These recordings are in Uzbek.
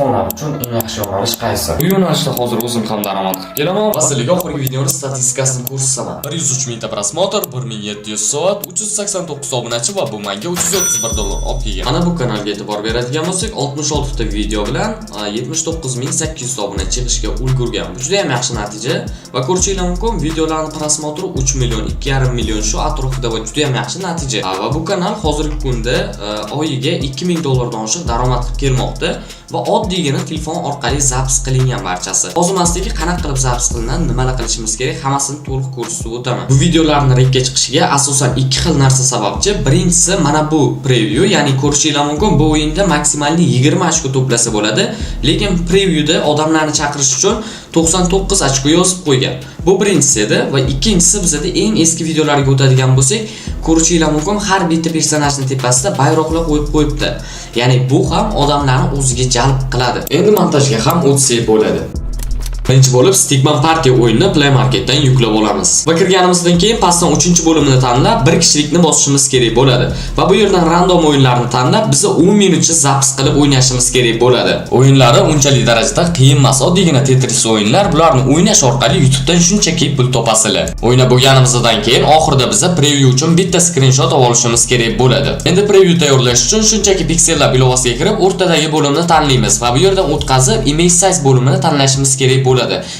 telefonlar uchun eng yaxshi yo'nalish qaysi? Bu yo'nalishda hozir o'zim ham daromad qilib kelaman va sizlarga oxirgi videoning statistikasini ko'rsataman. 103 mingta prosmotr, 1700 soat, 389 obunachi va bu menga $331 olib kelgan. Mana bu kanalga e'tibor beradigan bo'lsak, 66 ta video bilan 79800 obunachi chiqishga ulgurgan. Bu juda ham yaxshi natija va ko'rishingiz mumkin, videolarning prosmotri 3 million, 2,5 million shu atrofida va juda ham yaxshi natija. Va bu kanal hozirgi kunda oyiga $2000 dan oshiq daromad qilib kelmoqda va oddiygina telefon orqali zaps qilingan barchasi. O'zimizdagi qanaqa qilib zaps qilinadi, nimalar qilishimiz kerak, hammasini to'liq ko'rsatib o'taman. Bu videolarning rekka chiqishiga asosan ikki xil narsa sababchi. Birinchisi mana bu preview, ya'ni ko'rishingiz mumkin, bu o'yinda maksimalni 20 ochko to'plasa bo'ladi, lekin previewda odamlarni chaqirish uchun 99 ochko yozib qo'ygan. Bu birinchisi edi va ikkinchisi bizda eng eski videolarga o'tadigan bo'lsak, ko'rishingiz mumkin, har bitta personajning tepasida bayroqlar qo'yib qo'yibdi. Ya'ni bu ham odamlarni o'ziga jalb qiladi. Endi montajga ham o'tsak bo'ladi. Birinchi bo'lib Stickman Party o'yinini Play Marketdan yuklab olamiz. Va kirganimizdan keyin pastdan 3-bo'limini tanlab, bir kishilikni bosishimiz kerak bo'ladi. Va bu yerdan random o'yinlarni tanlab, biz 10 minutcha zaps qilib o'ynashimiz kerak bo'ladi. O'yinlari unchalik darajada qiyin emas, oddiygina Tetris o'yinlar. Bularni o'ynash orqali YouTubedan shunchaki pul topasizlar. O'ynab bo'lganimizdan keyin oxirida biz preview uchun bitta screenshot olishimiz kerak bo'ladi. Endi preview tayyorlash uchun shunchaki piksellar ilovasiga kirib, o'rtadagi bo'limni tanlaymiz va bu yerdan o'tkazib image size bo'limini tanlashimiz kerak bo'ladi.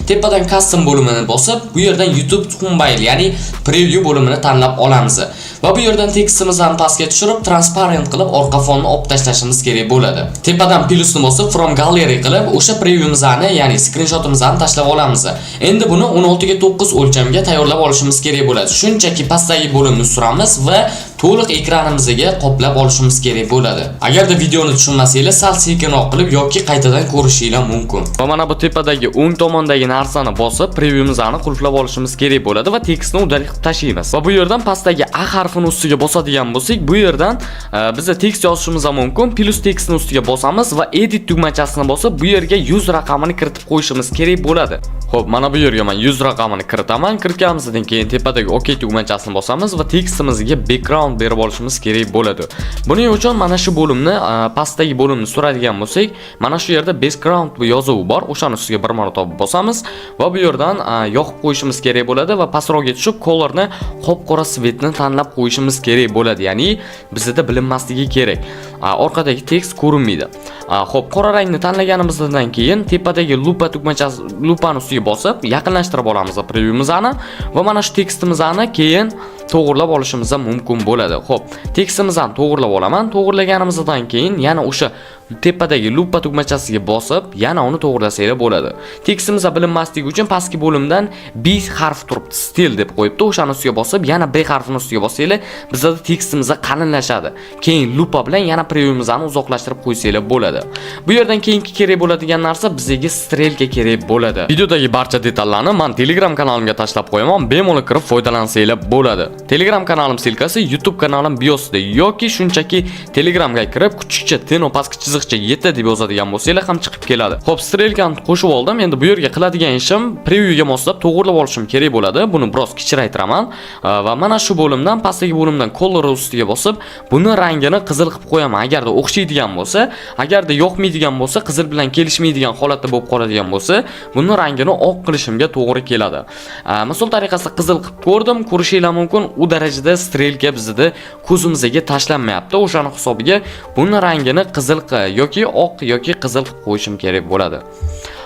Tepadan custom bo'limini bosib, bu yerdan YouTube thumbnail, ya'ni preview bo'limini tanlab olamiz. Va bu yerdan tekstimizni pastga tushirib, transparent qilib orqa fonni olib tashlashimiz kerak bo'ladi. Tepadan plusni bosib, from gallery qilib, o'sha previewimizni, ya'ni screenshotimizni tashlab olamiz. Endi buni 16 ga 9 o'lchamga tayyorlab olishimiz kerak bo'ladi. Shunchaki pastdagi bo'limni suramiz va to'liq ekranimizga qoplab olishimiz kerak bo'ladi. Agarda videoni tushunmasanglar, sal sekinroq qilib yoki qaytadan ko'rishingiz mumkin. Va mana bu tepadagi o'ng tomondagi narsani bosib, previewimizni qulflab olishimiz kerak bo'ladi va tekstni undalik qilib tashlaymiz. Va bu yerdan pastdagi A harfini ustiga bosadigan bo'lsak, bu yerdan bizga tekst yozishimiz mumkin. Plus tekstni ustiga bosamiz va edit tugmachasini bosib, bu yerga 100 raqamini kiritib qo'yishimiz kerak bo'ladi. Xo'p, mana bu yerga men 100 raqamini kiritaman. Kiritganimizdan keyin tepadagi OK tugmachasini bosamiz va tekstimizga background berib olishimiz kerak bo'ladi. Buning uchun mana shu bo'limni, pastdagi bo'limni suradigan bo'lsak, mana shu yerda background yozuvi bor. O'shani ustiga bir marotaba bosamiz va bu yerdan yoqib qo'yishimiz kerak bo'ladi va pastroqga tushib, colorni qop-qora svetni tanlab qo'yishimiz kerak bo'ladi. Ya'ni bizda bilinmasligi kerak. Orqadagi tekst ko'rinmaydi. Xo'p, qora rangni tanlaganimizdan keyin tepadagi lupa tugmachasi, lupani ustiga bosib, yaqinlashtirib olamiz previewimizni va mana shu tekstimizni keyin to'g'rilab olishimiz mumkin bo'ladi. Xo'p, tekstimizni to'g'rilab olaman. To'g'rilaganimizdan keyin yana o'sha tepadagi lupa tugmachasiga bosib, yana uni to'g'rilasanglar bo'ladi. Tekstimiz bilinmasligi uchun pastki bo'limdan B harfi turibdi, stil deb qo'yibdi. O'shani ustiga bosib, yana B harfini ustiga bossanglar, bizda tekstimiz qalinlashadi. Keyin lupa bilan yana previewimizni uzoqlashtirib qo'ysanglar bo'ladi. Bu yerdan keyingi kerak bo'ladigan narsa bizga strelka kerak bo'ladi. Videodagi barcha detallarni men Telegram kanalimga tashlab qo'yaman, bemalol kirib foydalansanglar bo'ladi. Telegram kanalim silkasi YouTube kanalim biosida yoki shunchaki Telegramga kirib kuchukcha teno pastki chiziqcha 7 deb yozadigan bo'lsanglar ham chiqib keladi. Xo'p, strelkani qo'shib oldim. Endi bu yerga qiladigan ishim previewga moslab to'g'rilab olishim kerak bo'ladi. Buni biroz kichraytiraman va mana shu bo'limdan pastdagi bo'limdan color ustiga bosib, buni rangini qizil qilib qo'yaman. Agarda o'xshaydigan bo'lsa, agarda yoqmaydigan bo'lsa, qizil bilan kelishmaydigan holatda bo'lib qoladigan bo'lsa, buni rangini oq qilishimga to'g'ri keladi. Misol tariqasida qizil qilib ko'rdim, ko'rishingiz mumkin, u darajada strelka bizda ko'zimizga tashlanmayapti. O'shani hisobiga buni rangini qizil yoki oq yoki qizil qilib qo'yishim kerak bo'ladi.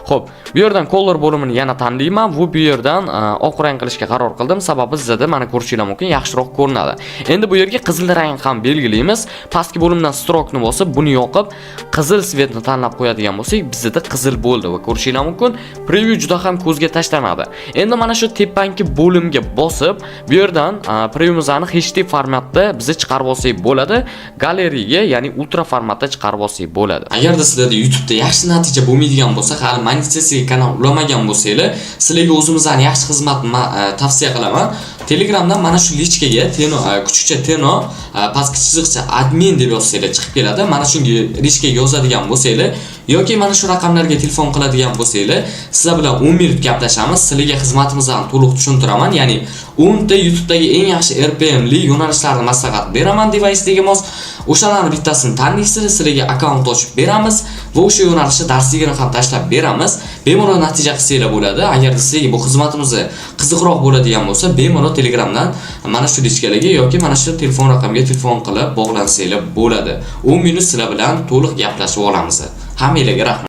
Xo'p, bu yerdan color bo'limini yana tanlayman. Bu yerdan oq rang qilishga qaror qildim. Sababi sizda mana ko'rishingiz mumkin, yaxshiroq ko'rinadi. Endi bu yerga qizil rang ham belgilaymiz. Pastki bo'limdan stroke'ni bosib, buni yoqib, qizil svetni tanlab qo'yadigan bo'lsak, bizda qizil bo'ldi va ko'rishingiz mumkin, preview juda ham ko'zga tashlanadi. Endi mana shu tepanki bo'limga bosib, bu yerdan previewimizni HD formatda biz chiqarib olsak bo'ladi. Galeriyaga, ya'ni ultra formatda chiqarib olsak bo'ladi. Agarda sizlarda YouTube'da yaxshi natija bo'lmaydigan bo'lsa, hali monetizatsiyaga kanal ulamagan bo'lsanglar, sizlarga o'zimizning yaxshi xizmatni tavsiya qilaman. Telegramdan mana shu lichkaga teno, kuchukcha teno, pastki chiziqcha admin deb yozsanglar chiqib keladi. Mana shunga lichkaga yozadigan bo'lsanglar, yoki mana shu raqamlarga telefon qiladigan bo'lsanglar, sizlar bilan 10 minut gaplashamiz. Sizlarga xizmatimizni to'liq tushuntiraman. Ya'ni 10 ta YouTube'dagi eng yaxshi RPMli yo'nalishlarni maslahat beraman device-dagi mos. O'shalarning bittasini tanlaysiz, sizlarga akkaunt ochib beramiz va o'sha yo'nalishda darsligini ham tashlab beramiz. Bemalol natija qilsanglar bo'ladi. Agar sizlarga bu xizmatimizni qiziqroq bo'ladigan bo'lsa, bemalol Telegramdan mana shu diskalarga yoki mana shu telefon raqamiga telefon qilib bog'lansanglar bo'ladi. 10 minut sizlar bilan to'liq gaplashib olamiz. Hammanglarga rahmat.